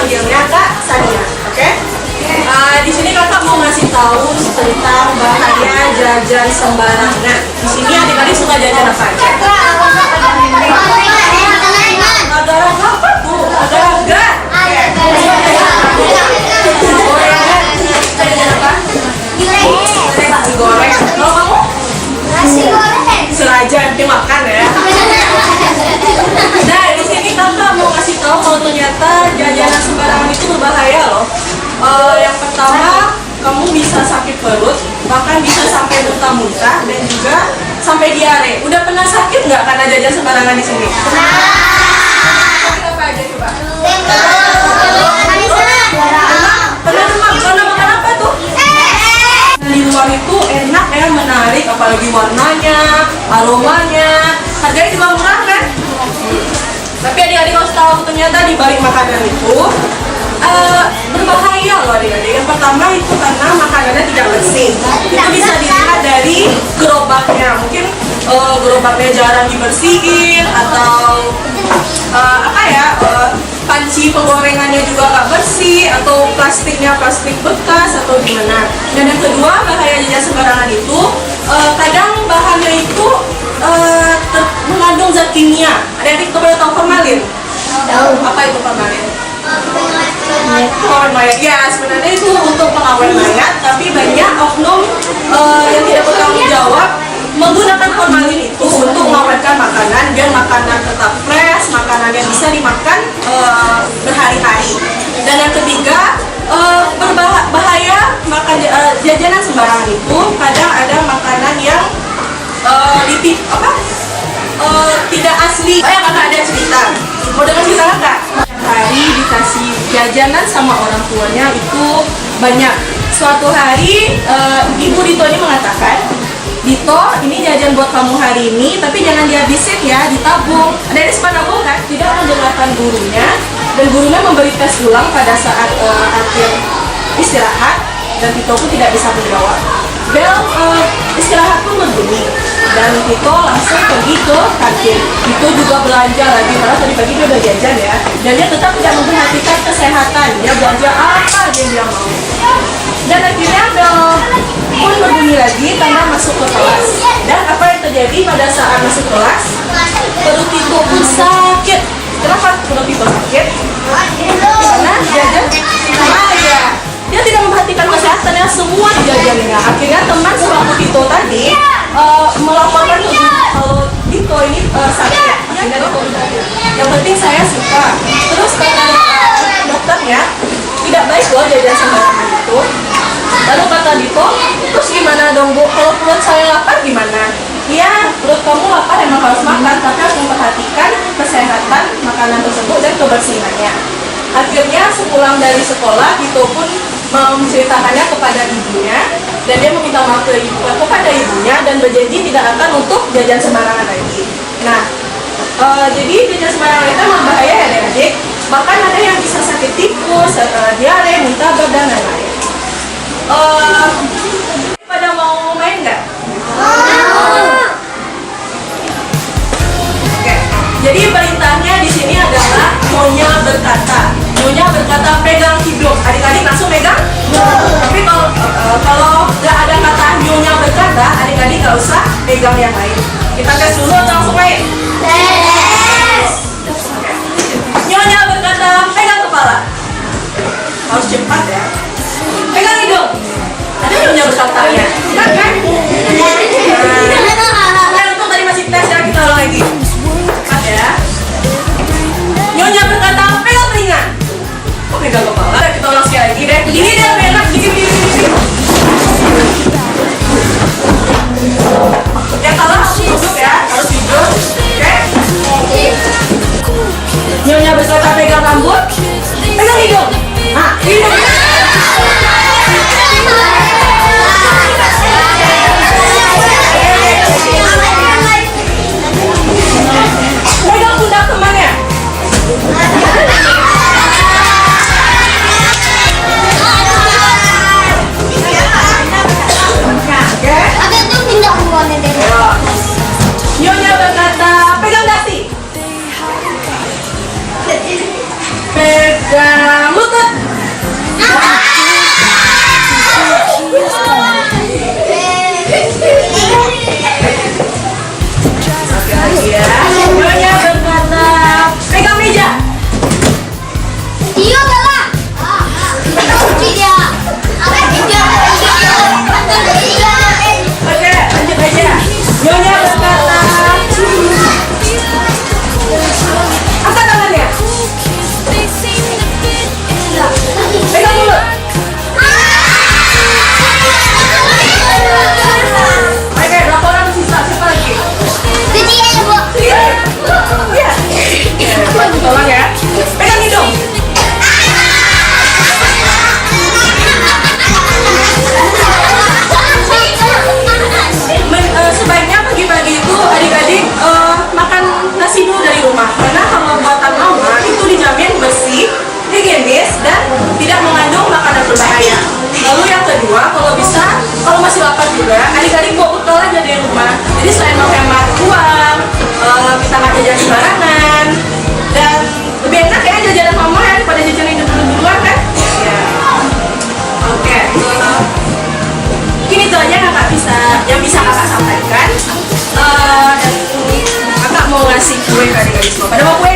manggilnya Kak Sania, oke? Di sini kakak mau ngasih tahu tentang bahaya jajan sembarangan. Di sini adik-adik suka jajan apa aja? Agar-agar apa tuh? Agar-agar. Gorengan. Jajan apa? Goreng. Kalau kamu? Nasi goreng. Sengaja nanti makan ya. Nah, di sini kakak mau kasih tahu kalau ternyata jajanan sembarangan itu berbahaya loh. Yang pertama, kamu bisa sakit perut, bahkan bisa sampai muntah-muntah dan juga sampai diare. Udah pernah sakit nggak karena jajan sembarangan di sini? Sakit apa aja coba? Pernah demam karena makan apa tuh? Di luar itu enak ya, menarik, apalagi warnanya, aromanya, harganya juga murah kan? Tapi adik-adik harus tahu ternyata di balik makanan itu berbahaya loh adik-adik. Yang pertama itu karena makanannya tidak bersih. Itu bisa dilihat dari gerobaknya. Mungkin gerobaknya jarang dibersihin atau panci penggorengannya juga nggak bersih, atau plastiknya plastik bekas atau gimana. Dan yang kedua, bahaya jajan sembarangan itu kadang bahannya itu mengandung zat kimia. Adik-adik pada tahu formalin? Tahu. Apa itu formalin? Mayat, ya sebenarnya itu untuk pengawet mayat, tapi banyak oknum yang tidak bertanggung jawab menggunakan formalin itu untuk mengawetkan makanan biar makanan tetap fresh, makanan yang bisa dimakan berhari-hari. Dan yang ketiga, berbahaya makan jajanan sembarangan itu kadang ada makanan yang tidak asli. Yang kakak ada cerita, mau dengar cerita kakak? Hari dikasih jajanan sama orang tuanya itu banyak. Suatu hari ibu Dito ini mengatakan, Dito, ini jajan buat kamu hari ini, tapi jangan dihabisin ya, ditabung. Ada yang sempat nabung kan? Tidak mendengarkan gurunya, dan gurunya memberi tes ulang pada saat akhir istirahat, dan Dito pun tidak bisa menjawab. Bel istirahat pun berbunyi, dan Dito langsung pergi ke kantin. Dito juga belanja lagi, karena tadi pagi dia udah jajan ya, dan dia tetap tidak memperhatikan kesehatan. Dia belanja apa aja yang dia mau. Dan akhirnya bel pun berbunyi lagi karena masuk ke kelas. Dan apa yang terjadi pada saat masuk kelas? Perut Dito pun sakit. Kenapa perut Dito sakit? Karena jajan bahaya. Dia tidak memperhatikan kesehatannya, semua dijajannya. Akhirnya teman sebangku Dito tadi melaporkan ke guru kalau Dito ini sakit. Akhirnya Dito bilang, yang penting saya suka. Terus kata dokternya, tidak baik loh jajan sembarangan itu. Lalu kata Dito, terus gimana dong Bu? Kalau perut saya lapar gimana? Iya, perut kamu lapar emang harus makan, tapi harus memperhatikan kesehatan makanan tersebut dan kebersihannya. Akhirnya sepulang dari sekolah, Dito pun menceritakannya kepada ibunya, dan dia meminta maaf kepada ibunya dan berjanji tidak akan untuk jajan sembarangan lagi. Nah, jadi jajan sembarangan itu berbahaya ya adik-adik. Bahkan ada yang bisa sakit tipes, diare, muntah, dan lain-lain. Pada mau main nggak? Oke. Jadi perintahnya di sini adalah Nyonya berkata. Nyonya berkata pegang hidung. Adik-adik langsung pegang? Tapi kalau nggak ada kata Nyonya berkata, adik-adik nggak usah pegang yang lain. Kita tes dulu atau langsung main? Tes. Nyonya berkata pegang kepala. Harus cepat ya. Pegang hidung. Ada Nyonya berkatanya. Kan? Untuk tadi masih tes ya, kita ulang lagi. Cepat ya. Nyonya berkata pegang telinga. Oh, pegang kepala. Kita ulang sekali lagi deh. Ini dia enak. Gini. Yang salah harus duduk ya. Harus duduk. Oke. Nyonya berkata pegang rambut. Pegang hidung. Nah, hidung. kan. Dan kakak mau ngasih kue ke adik-adik semua. Pada mau kue?